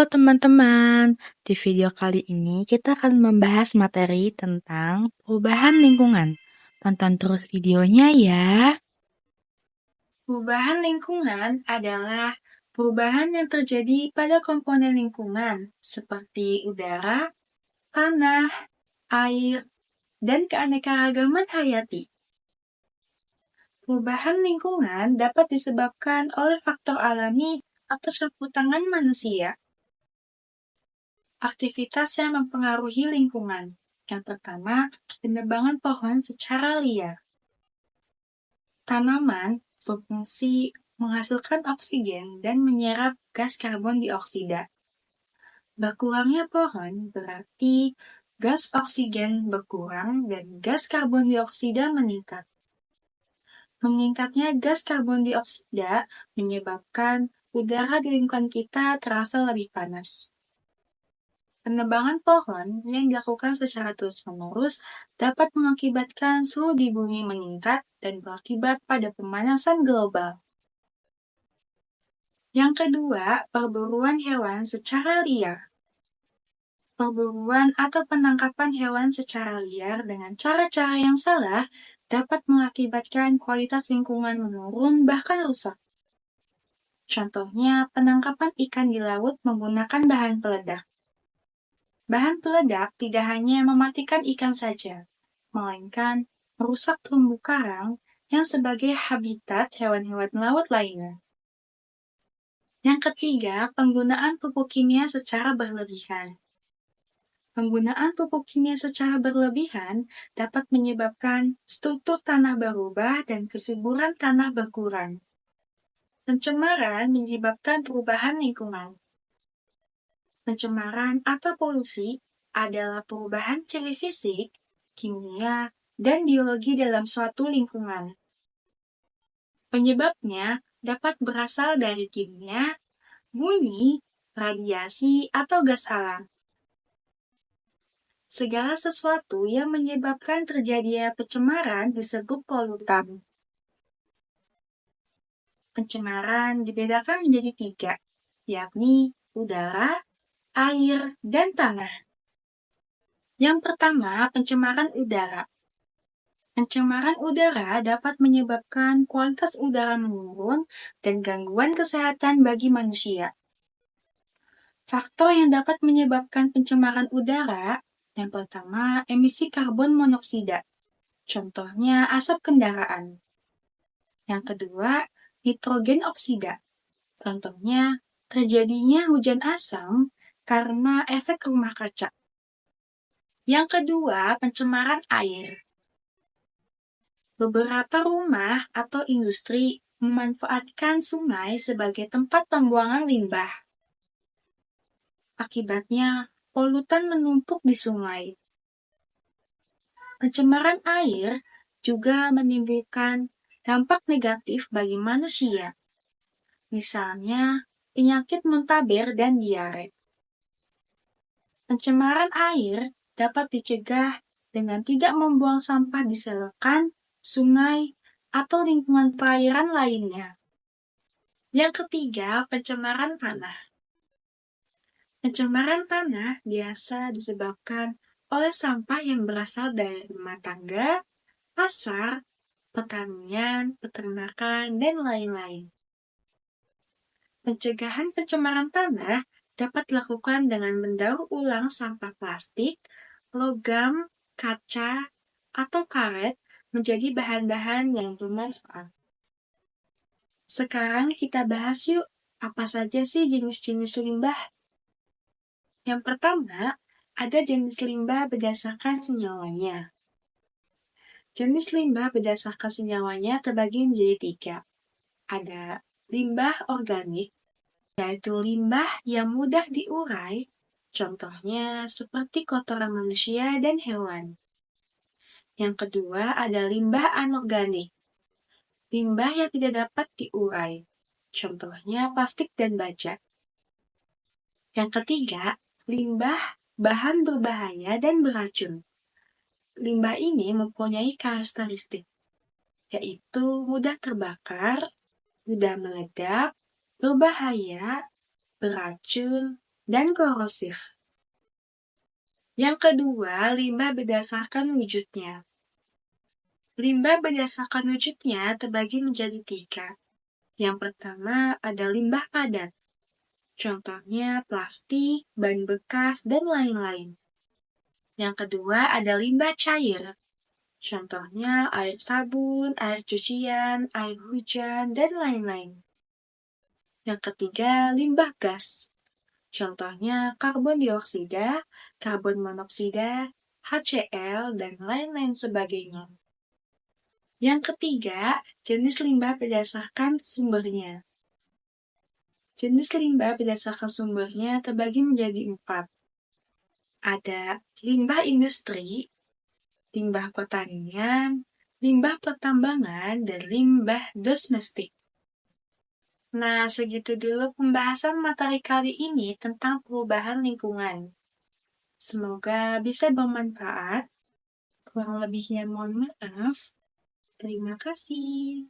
Halo teman-teman, di video kali ini kita akan membahas materi tentang perubahan lingkungan. Tonton terus videonya ya. Perubahan lingkungan adalah perubahan yang terjadi pada komponen lingkungan seperti udara, tanah, air, dan keanekaragaman hayati. Perubahan lingkungan dapat disebabkan oleh faktor alami atau campur tangan manusia. Aktivitas yang mempengaruhi lingkungan. Yang pertama, penebangan pohon secara liar. Tanaman berfungsi menghasilkan oksigen dan menyerap gas karbon dioksida. Berkurangnya pohon berarti gas oksigen berkurang dan gas karbon dioksida meningkat. Meningkatnya gas karbon dioksida menyebabkan udara di lingkungan kita terasa lebih panas. Penebangan pohon yang dilakukan secara terus-menerus dapat mengakibatkan suhu di bumi meningkat dan berakibat pada pemanasan global. Yang kedua, perburuan hewan secara liar. Perburuan atau penangkapan hewan secara liar dengan cara-cara yang salah dapat mengakibatkan kualitas lingkungan menurun bahkan rusak. Contohnya, penangkapan ikan di laut menggunakan bahan peledak. Bahan peledak tidak hanya mematikan ikan saja, melainkan merusak terumbu karang yang sebagai habitat hewan-hewan laut lainnya. Yang ketiga, penggunaan pupuk kimia secara berlebihan. Penggunaan pupuk kimia secara berlebihan dapat menyebabkan struktur tanah berubah dan kesuburan tanah berkurang. Pencemaran menyebabkan perubahan lingkungan. Pencemaran atau polusi adalah perubahan ciri fisik, kimia, dan biologi dalam suatu lingkungan. Penyebabnya dapat berasal dari kimia, bunyi, radiasi, atau gas alam. Segala sesuatu yang menyebabkan terjadinya pencemaran disebut polutan. Pencemaran dibedakan menjadi 3, yakni udara, air, dan tanah. Yang pertama, pencemaran udara. Pencemaran udara dapat menyebabkan kualitas udara menurun dan gangguan kesehatan bagi manusia. Faktor yang dapat menyebabkan pencemaran udara, yang pertama, emisi karbon monoksida. Contohnya asap kendaraan. Yang kedua, nitrogen oksida. Contohnya terjadinya hujan asam karena efek rumah kaca. Yang kedua, pencemaran air. Beberapa rumah atau industri memanfaatkan sungai sebagai tempat pembuangan limbah. Akibatnya, polutan menumpuk di sungai. Pencemaran air juga menimbulkan dampak negatif bagi manusia. Misalnya, penyakit muntaber dan diare. Pencemaran air dapat dicegah dengan tidak membuang sampah di selokan, sungai, atau lingkungan perairan lainnya. Yang ketiga, pencemaran tanah. Pencemaran tanah biasa disebabkan oleh sampah yang berasal dari rumah tangga, pasar, pertanian, peternakan, dan lain-lain. Pencegahan pencemaran tanah dapat dilakukan dengan mendaur ulang sampah plastik, logam, kaca, atau karet menjadi bahan-bahan yang bermanfaat. Sekarang kita bahas yuk, apa saja sih jenis-jenis limbah? Yang pertama, ada jenis limbah berdasarkan senyawanya. Jenis limbah berdasarkan senyawanya terbagi menjadi 3. Ada limbah organik, yaitu limbah yang mudah diurai, contohnya seperti kotoran manusia dan hewan. Yang kedua, ada limbah anorganik, limbah yang tidak dapat diurai, contohnya plastik dan baja. Yang ketiga, limbah bahan berbahaya dan beracun. Limbah ini mempunyai karakteristik, yaitu mudah terbakar, mudah meledak, berbahaya, beracun, dan korosif. Yang kedua, limbah berdasarkan wujudnya. Limbah berdasarkan wujudnya terbagi menjadi 3. Yang pertama ada limbah padat. Contohnya plastik, ban bekas, dan lain-lain. Yang kedua ada limbah cair. Contohnya air sabun, air cucian, air hujan, dan lain-lain. Yang ketiga limbah gas. Contohnya karbon dioksida, karbon monoksida, HCl, dan lain-lain sebagainya. Yang ketiga, jenis limbah berdasarkan sumbernya. Jenis limbah berdasarkan sumbernya terbagi menjadi 4. Ada limbah industri, limbah pertanian, limbah pertambangan, dan limbah domestik. Nah, segitu dulu pembahasan materi kali ini tentang perubahan lingkungan. Semoga bisa bermanfaat. Kurang lebihnya mohon maaf. Terima kasih.